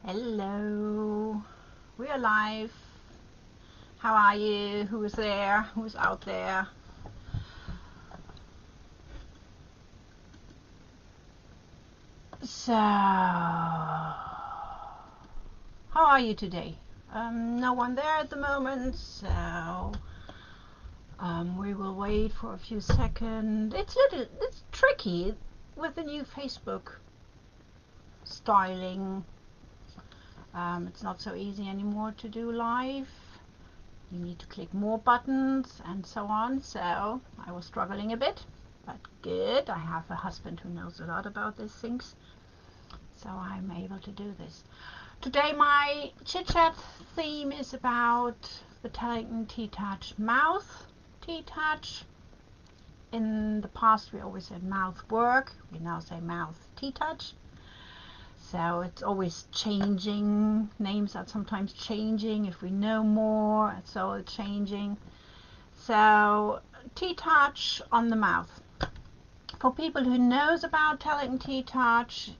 Hello, we're live. How are you? Who's there? Who's out there? So, how are you today? No one there at the moment, so we will wait for a few seconds. It's tricky with the new Facebook styling. It's not so easy anymore to do live. You need to click more buttons and so on, so I was struggling a bit, but good. I have a husband who knows a lot about these things, so I'm able to do this. Today my chit-chat theme is about the Tellington TTOUCH mouth TTOUCH. In the past we always said mouth work, we now say mouth TTOUCH. So it's always changing. Names are sometimes changing if we know more, so it's changing. So TTOUCH on the mouth. For people who knows about Tellington TTOUCH,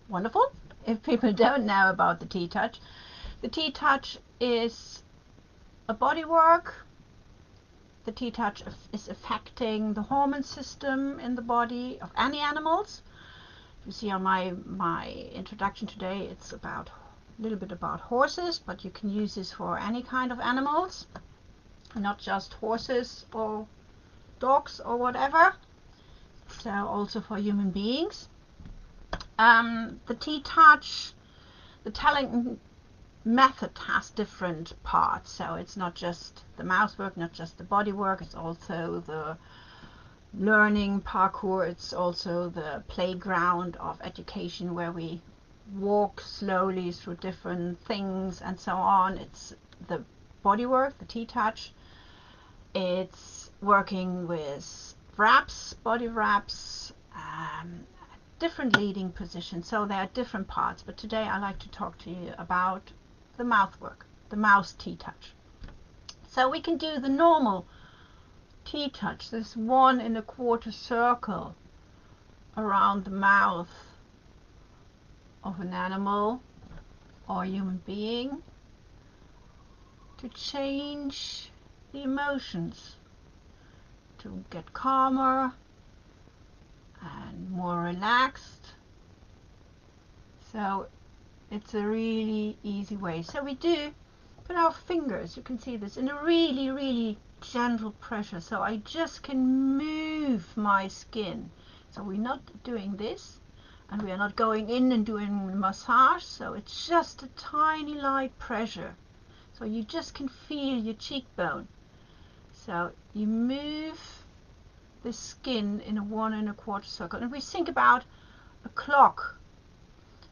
wonderful. If people don't know about the TTOUCH is a body work. The TTOUCH is affecting the hormone system in the body of any animals. You see on my introduction today, it's a little bit about horses, but you can use this for any kind of animals, not just horses or dogs or whatever, so also for human beings. The TTOUCH, the Tellington method has different parts, so it's not just the mouth work, not just the body work, it's also the learning parkour, it's also the playground of education where we walk slowly through different things and so on. It's the body work, the TTOUCH. It's working with wraps, body wraps, different leading positions, so there are different parts, but today I like to talk to you about the mouth work, the mouth TTOUCH. So we can do the normal TTOUCH, this 1 1/4 circle around the mouth of an animal or human being to change the emotions, to get calmer and more relaxed. So it's a really easy way. So we do put our fingers, you can see this, in a really gentle pressure, so I just can move my skin. So we're not doing this, and we are not going in and doing massage, so it's just a tiny light pressure, so you just can feel your cheekbone. So you move the skin in a 1 1/4 circle, and we think about a clock,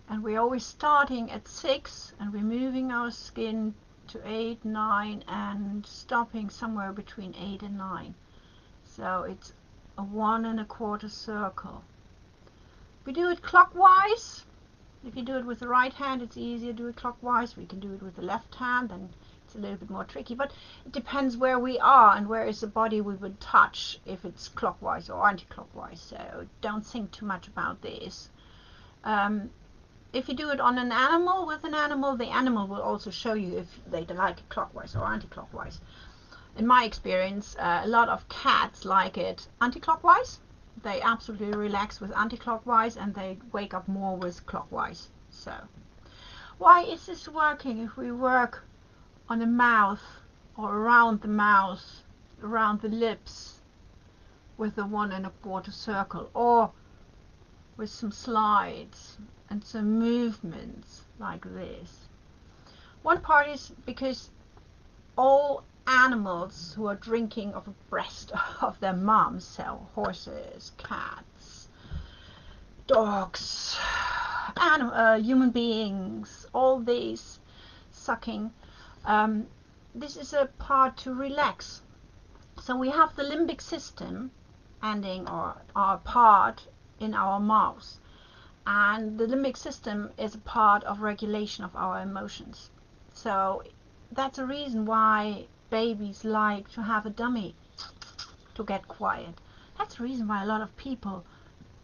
and we're always starting at 6 and we're moving our skin to 8, 9 and stopping somewhere between 8 and 9. So it's a 1 1/4 circle. We do it clockwise. If you do it with the right hand, it's easier to do it clockwise. We can do it with the left hand, and it's a little bit more tricky, but it depends where we are and where is the body we would touch, if it's clockwise or anti-clockwise, so don't think too much about this. If you do it on an animal, with an animal, the animal will also show you if they like it clockwise or anti-clockwise. In my experience, a lot of cats like it anti-clockwise. They absolutely relax with anti-clockwise and they wake up more with clockwise. So why is this working if we work on the mouth or around the mouth, around the lips with the 1 1/4 circle, or with some slides and some movements like this? One part is because all animals who are drinking of a breast of their moms, so horses, cats, dogs, human beings, all these sucking, this is a part to relax. So we have the limbic system ending or our part in our mouth, and the limbic system is a part of regulation of our emotions. So that's a reason why babies like to have a dummy to get quiet. That's the reason why a lot of people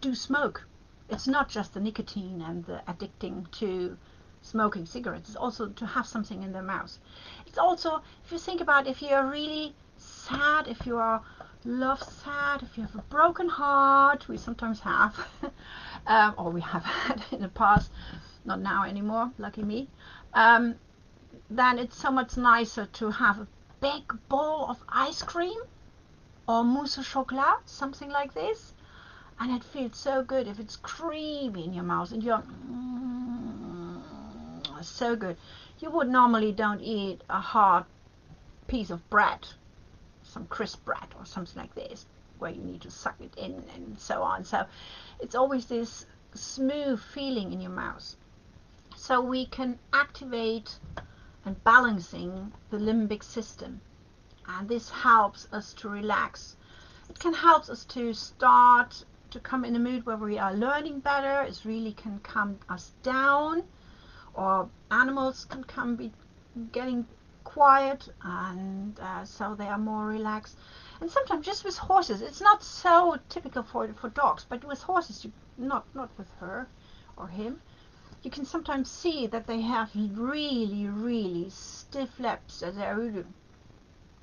do smoke. It's not just the nicotine and the addicting to smoking cigarettes. It's also to have something in their mouth. It's also, if you think about, if you are really sad, if you are love sad, if you have a broken heart, we sometimes have, or we have had in the past, not now anymore, lucky me, then it's so much nicer to have a big bowl of ice cream or mousse au chocolat, something like this, and it feels so good if it's creamy in your mouth and you're so good. You would normally don't eat a hard piece of bread, some crisp bread or something like this, where you need to suck it in and so on. So it's always this smooth feeling in your mouth. So we can activate and balancing the limbic system, and this helps us to relax. It can help us to start to come in a mood where we are learning better. It really can calm us down, or animals can come be getting quiet, and so they are more relaxed. And sometimes just with horses, it's not so typical for dogs, but with horses, not with her or him, you can sometimes see that they have really stiff lips, as they're really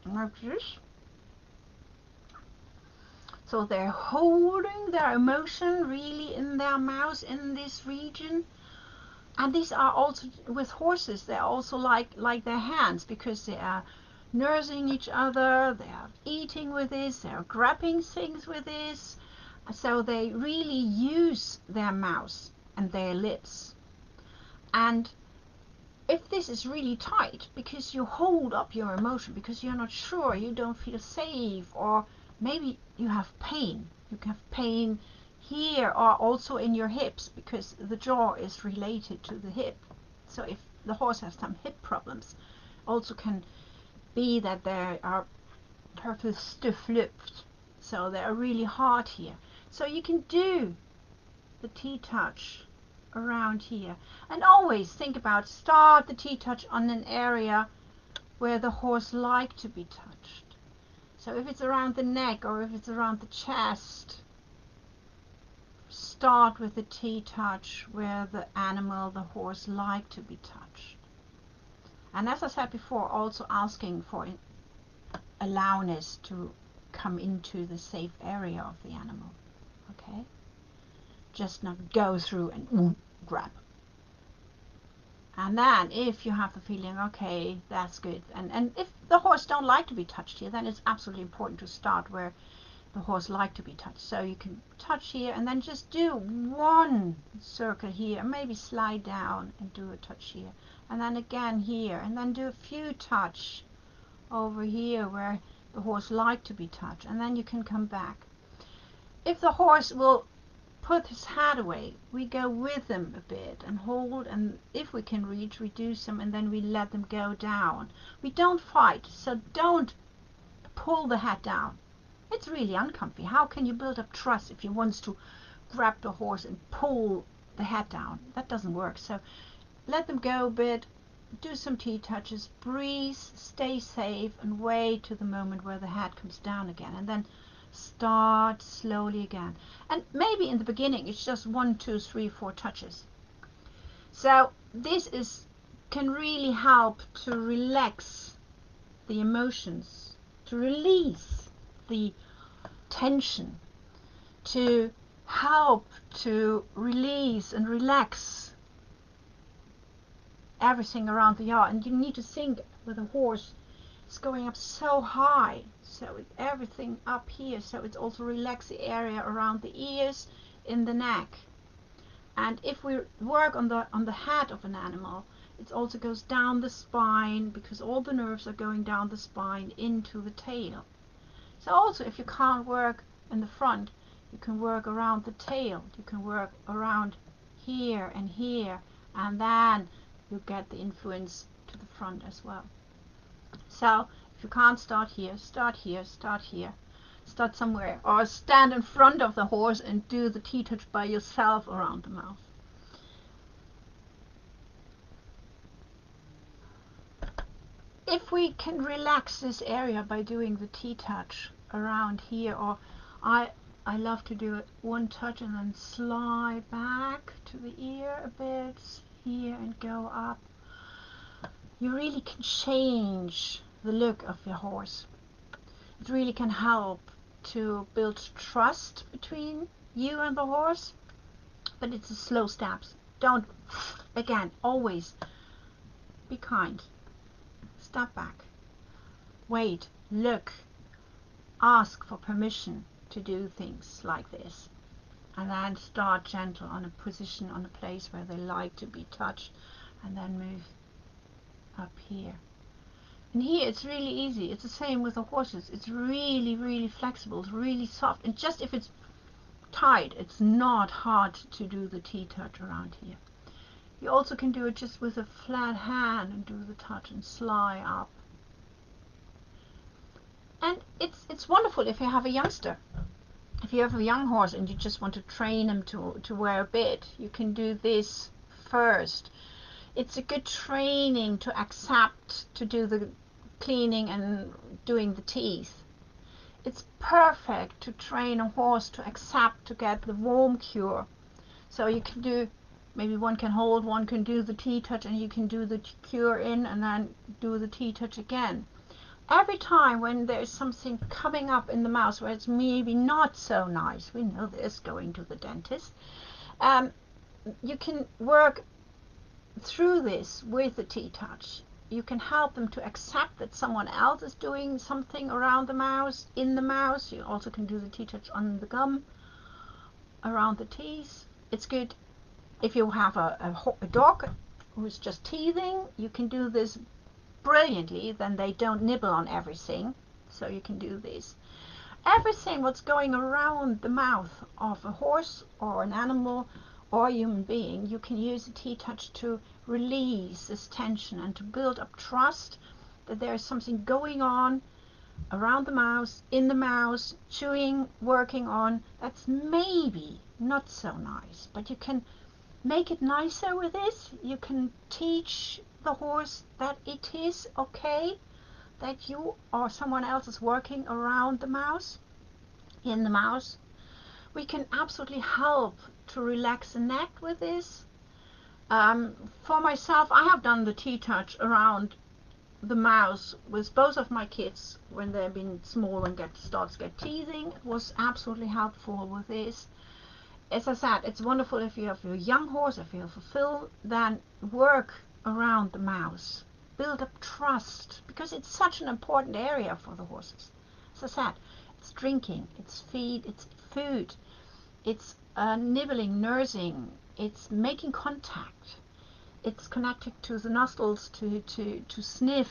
like this. So they're holding their emotion really in their mouth in this region. And these are also, with horses, they're also like their hands, because they are nursing each other, they are eating with this, they are grabbing things with this. So they really use their mouth and their lips. And if this is really tight, because you hold up your emotion, because you're not sure, you don't feel safe, or maybe you have pain. You have pain here or also in your hips, because the jaw is related to the hip. So if the horse has some hip problems, also can be that they are perfectly stiff-lipped. So they are really hard here. So you can do the T-touch around here, and always think about, start the T-touch on an area where the horse like to be touched. So if it's around the neck or if it's around the chest, start with the T-touch where the animal, the horse, like to be touched. And as I said before, also asking for allowance to come into the safe area of the animal. Okay? Just not go through and grab. And then if you have the feeling, okay, that's good, and if the horse don't like to be touched here, then it's absolutely important to start where the horse like to be touched. So you can touch here and then just do one circle here, maybe slide down and do a touch here, and then again here, and then do a few touch over here where the horse like to be touched, and then you can come back. If the horse will put his head away, we go with them a bit and hold, and if we can reach, we do some, and then we let them go down. We don't fight, so don't pull the head down. It's really uncomfy. How can you build up trust if you want to grab the horse and pull the head down? That doesn't work. So let them go a bit, do some T-touches, breathe, stay safe, and wait to the moment where the head comes down again, and then start slowly again. And maybe in the beginning it's just 1, 2, 3, 4 touches. So this can really help to relax the emotions, to release the tension, to help to release and relax everything around the yard. And you need to think with a horse, it's going up so high, so it's everything up here, so it's also relax the area around the ears, in the neck. And if we work on the head of an animal, it also goes down the spine, because all the nerves are going down the spine into the tail. So also, if you can't work in the front, you can work around the tail, you can work around here, and then you get the influence to the front as well. So if you can't start here, start here, start here, start somewhere, or stand in front of the horse and do the T-touch by yourself around the mouth. If we can relax this area by doing the T-touch around here, or I I love to do it one touch and then slide back to the ear a bit here and go up. You really can change the look of your horse. It really can help to build trust between you and the horse, but it's a slow steps. Don't, again, always be kind. Step back. Wait, look, ask for permission to do things like this, and then start gentle on a position, on a place where they like to be touched, and then move up here. And here it's really easy. It's the same with the horses. It's really, really flexible. It's really soft. And just if it's tight, it's not hard to do the T-touch around here. You also can do it just with a flat hand and do the touch and slide up. And it's wonderful if you have a youngster. If you have a young horse and you just want to train him to wear a bit, you can do this first. It's a good training to accept to do the cleaning and doing the teeth. It's perfect to train a horse to accept to get the warm cure. So you can do, maybe one can hold, one can do the T-touch, and you can do the cure in and then do the T-touch again. Every time when there's something coming up in the mouth where it's maybe not so nice, we know this going to the dentist, you can work through this with the T-touch. You can help them to accept that someone else is doing something around the mouth, in the mouth. You also can do the T-touch on the gum, around the teeth. It's good if you have a dog who's just teething. You can do this brilliantly, then they don't nibble on everything, so you can do this. Everything what's going around the mouth of a horse or an animal or a human being, you can use a T-touch to release this tension and to build up trust that there's something going on around the mouth, in the mouth, chewing, working on, that's maybe not so nice, but you can make it nicer with this. You can teach the horse that it is okay that you or someone else is working around the mouth, in the mouth. We can absolutely help to relax the neck with this. For myself, I have done the T-touch around the mouth with both of my kids when they've been small and starts get teething. It was absolutely helpful with this. As I said, it's wonderful if you have a young horse, if you have a fill, then work around the mouth. Build up trust, because it's such an important area for the horses. As I said, it's drinking, it's feed, it's food, it's nibbling, nursing, it's making contact, it's connected to the nostrils to sniff,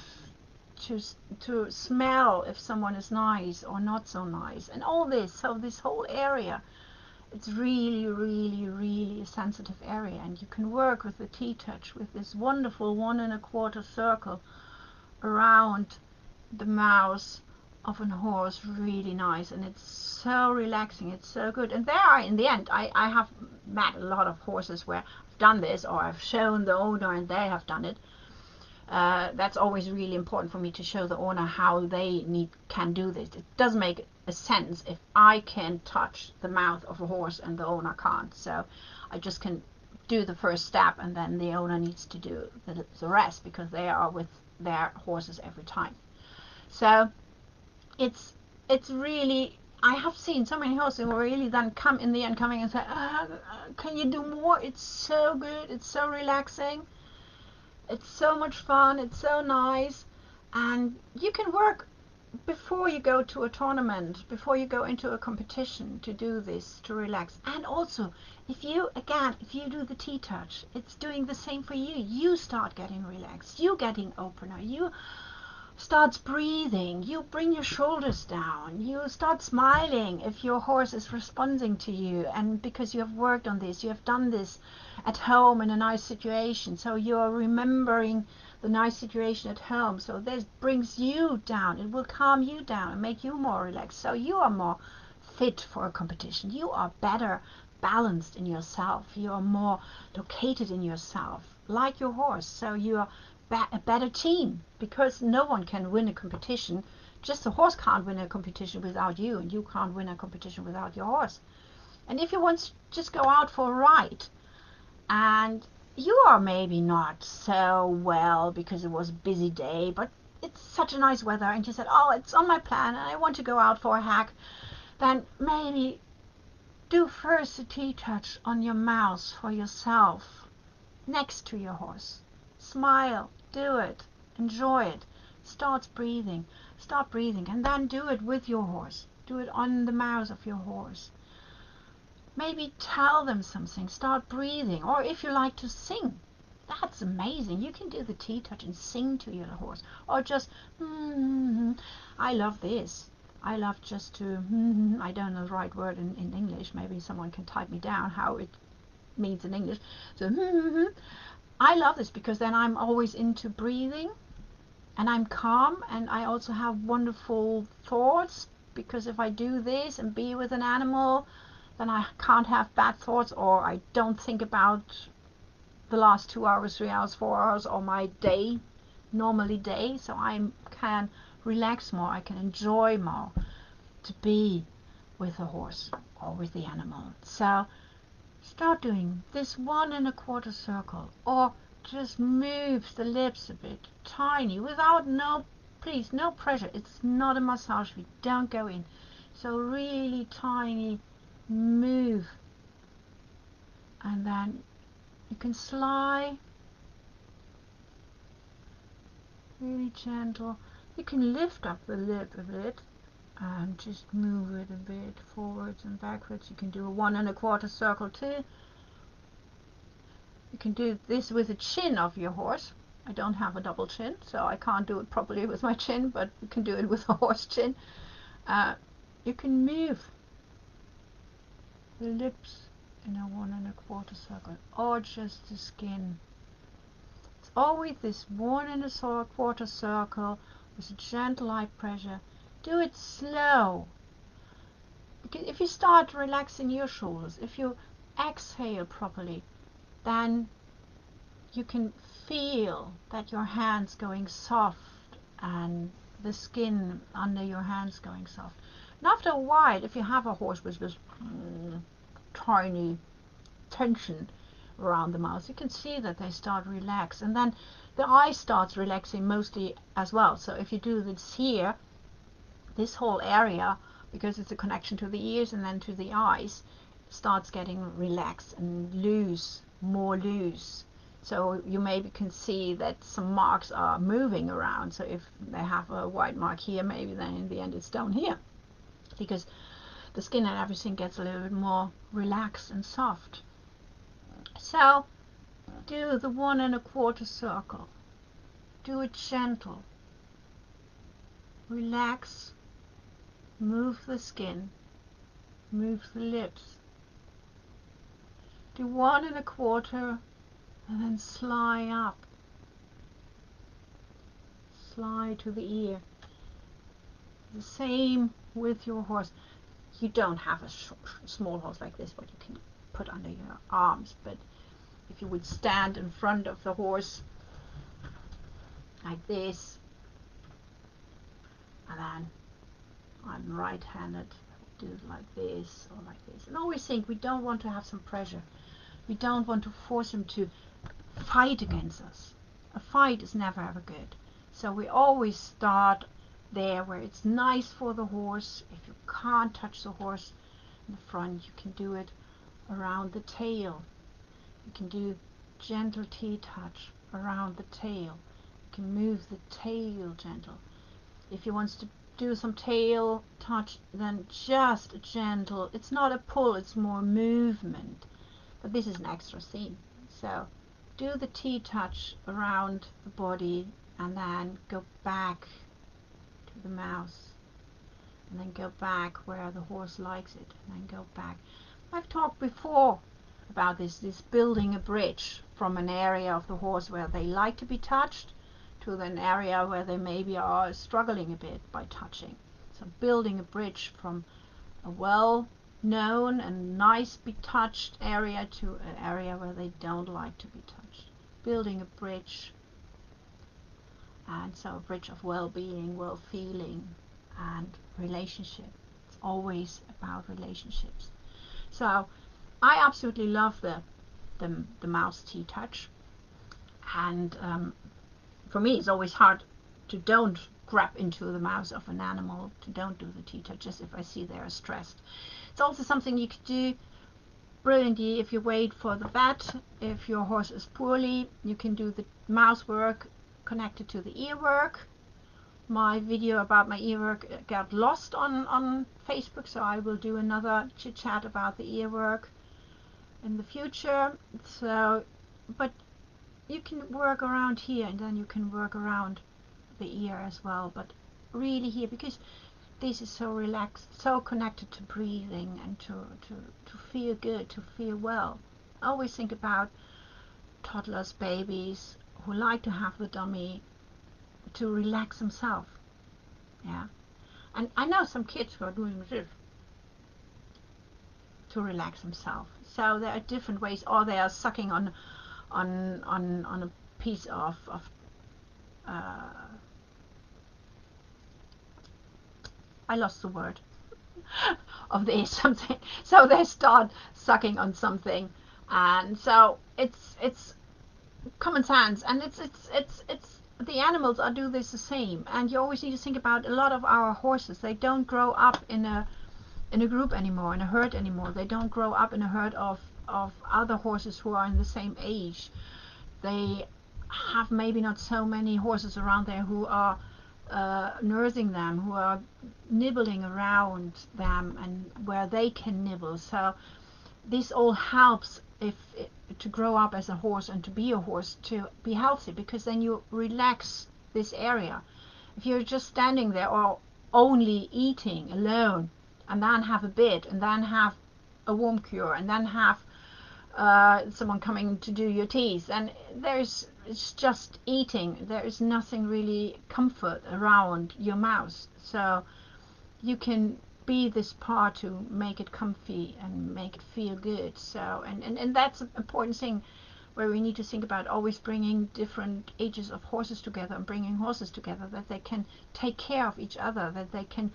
to smell if someone is nice or not so nice, and all this. So this whole area, it's really, really, really a sensitive area, and you can work with the T-touch with this wonderful 1 1/4 circle around the mouth of a horse. Really nice, and it's so relaxing, it's so good. And there in the end, I have met a lot of horses where I've done this, or I've shown the owner and they have done it. That's always really important for me, to show the owner how they can do this. It doesn't make a sense if I can touch the mouth of a horse and the owner can't. So I just can do the first step, and then the owner needs to do the rest, because they are with their horses every time. So it's really, I have seen so many horses who really then come in the end, coming and say, can you do more? It's so good, it's so relaxing, it's so much fun, it's so nice. And you can work before you go to a tournament, before you go into a competition, to do this, to relax. And also, if you do the T-touch, it's doing the same for you. You start getting relaxed, you getting opener, you start breathing, you bring your shoulders down, you start smiling if your horse is responding to you, and because you have worked on this, you have done this at home in a nice situation, so you're remembering the nice situation at home. So this brings you down, it will calm you down and make you more relaxed, so you are more fit for a competition. You are better balanced in yourself, you are more located in yourself, like your horse. So you are a better team, because no one can win a competition Just the horse can't win a competition without you, and you can't win a competition without your horse. And if you want to just go out for a ride, and you are maybe not so well because it was a busy day, but it's such a nice weather, and you said, oh, it's on my plan, and I want to go out for a hack, then maybe do first a T-touch on your mouth for yourself, next to your horse. Smile, do it, enjoy it. Start breathing, and then do it with your horse. Do it on the mouth of your horse. Maybe tell them something, start breathing, or if you like to sing, that's amazing. You can do the T-touch and sing to your horse, or just, I love this. I love just to, I don't know the right word in English, maybe someone can type me down how it means in English. So, I love this because then I'm always into breathing, and I'm calm, and I also have wonderful thoughts, because if I do this and be with an animal, then I can't have bad thoughts, or I don't think about the last 2 hours, 3 hours, 4 hours, or my day, normally day, so I can relax more, I can enjoy more to be with the horse or with the animal. So start doing this 1 1/4 circle, or just move the lips a bit, tiny, without please, no pressure. It's not a massage, we don't go in. So really tiny move, and then you can slide, really gentle. You can lift up the lip a bit and just move it a bit forwards and backwards. You can do a 1 1/4 circle too. You can do this with the chin of your horse. I don't have a double chin, so I can't do it properly with my chin, but you can do it with a horse chin. You can move the lips in a 1 1/4 circle, or just the skin. It's always this 1 1/4 circle with a gentle light pressure. Do it slow. Because if you start relaxing your shoulders, if you exhale properly, then you can feel that your hands going soft and the skin under your hands going soft. And after a while, if you have a horse with this tiny tension around the mouth, you can see that they start relax, and then the eye starts relaxing mostly as well. So if you do this here, this whole area, because it's a connection to the ears and then to the eyes, starts getting relaxed and loose, more loose. So you maybe can see that some marks are moving around. So if they have a white mark here, maybe then in the end it's down here, because the skin and everything gets a little bit more relaxed and soft. So do the 1 1/4 circle. Do it gentle. Relax. Move the skin. Move the lips. Do 1 1/4 and then slide up. Slide to the ear. The same with your horse. You don't have a small horse like this, what you can put under your arms, but if you would stand in front of the horse like this, and then I'm right-handed, do it like this or like this. And always think, we don't want to have some pressure. We don't want to force him to fight against us. A fight is never ever good. So we always start there where it's nice for the horse. If you can't touch the horse in the front, you can do it around the tail. You can do gentle T-touch around the tail. You can move the tail gentle. If he wants to do some tail touch, then just a gentle, it's not a pull, it's more movement. But this is an extra theme. So do the T-touch around the body, and then go back to the mouth, and then go back where the horse likes it, and then go back. I've talked before about this building a bridge from an area of the horse where they like to be touched to an area where they maybe are struggling a bit by touching. So building a bridge from a well-known and nice be touched area to an area where they don't like to be touched. Building a bridge, and so a bridge of well-being, well-feeling, and relationship. It's always about relationships. So I absolutely love the mouse TTOUCH, and for me it's always hard to don't grab into the mouth of an animal, to don't do the TTOUCH just if I see they're stressed. It's also something you could do brilliantly if you wait for the vet. If your horse is poorly, you can do the mouth work connected to the ear work. My video about my ear work got lost on Facebook, so I will do another chit chat about the ear work in the future. So, but you can work around here, and then you can work around the ear as well, but really here, because this is so relaxed, so connected to breathing and to feel good, to feel well. I always think about toddlers, babies who like to have the dummy to relax themselves. Yeah, and I know some kids who are doing this to relax themselves. So there are different ways, or they are sucking on a piece of I lost the word of the something. So they start sucking on something, and so it's common sense, and it's the animals are do this the same. And you always need to think about a lot of our horses. They don't grow up in a group anymore, in a herd anymore. They don't grow up in a herd of other horses who are in the same age. They have maybe not so many horses around there who are nursing them, who are nibbling around them, and where they can nibble. So this all helps to grow up as a horse and to be a horse, to be healthy, because then you relax this area. If you're just standing there or only eating alone, and then have a bit, and then have a warm cure, and then have someone coming to do your teeth, and it's just eating. There is nothing really comfort around your mouth. So you can be this part to make it comfy and make it feel good. So and that's an important thing, where we need to think about always bringing different ages of horses together, and bringing horses together, that they can take care of each other, that they can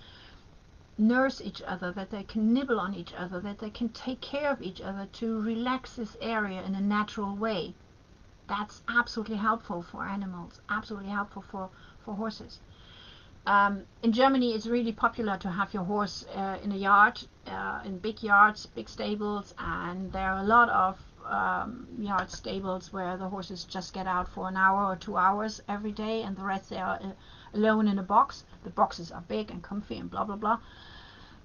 nurse each other, that they can nibble on each other, that they can take care of each other to relax this area in a natural way. That's absolutely helpful for animals, absolutely helpful for horses. In Germany, it's really popular to have your horse in a yard, in big yards, big stables, and there are a lot of yard stables where the horses just get out for an hour or 2 hours every day, and the rest they are alone in a box. The boxes are big and comfy and blah blah blah.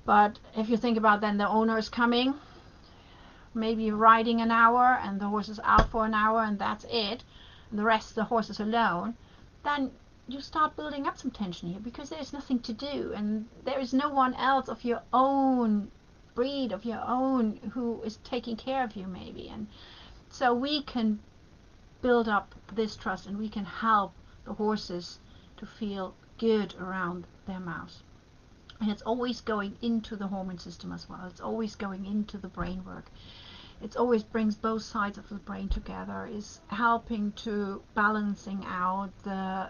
But if you think about then the owner is coming, maybe riding an hour, and the horse is out for an hour, and that's it, and the rest the horse is alone, then you start building up some tension here, because there's nothing to do, and there is no one else of your own breed, of your own, who is taking care of you maybe. And so we can build up this trust, and we can help the horses to feel good around their mouths. And it's always going into the hormone system as well. It's always going into the brain work. It always brings both sides of the brain together, is helping to balancing out the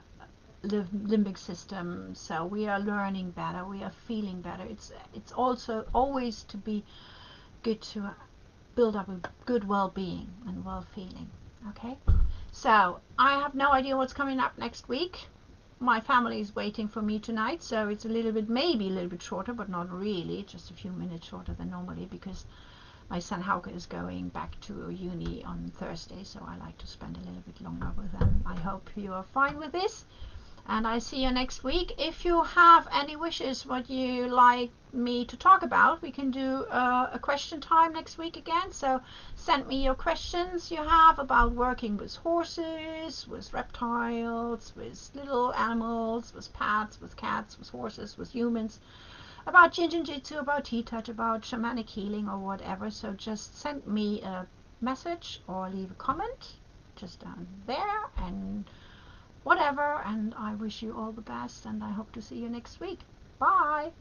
limbic system. So we are learning better, we are feeling better. It's also always to be good to build up a good well-being and well-feeling. Okay, so I have no idea what's coming up next week. My family is waiting for me tonight, so it's a little bit, maybe a little bit shorter, but not really, just a few minutes shorter than normally, because my son Hauke is going back to uni on Thursday, so I like to spend a little bit longer with them. I hope you are fine with this, and I see you next week. If you have any wishes what you like me to talk about, we can do a question time next week again. So send me your questions you have about working with horses, with reptiles, with little animals, with pets, with cats, with horses, with humans, about Jinjin-Jitsu, about TTOUCH, about shamanic healing, or whatever. So just send me a message or leave a comment just down there, and whatever, and I wish you all the best, and I hope to see you next week. Bye!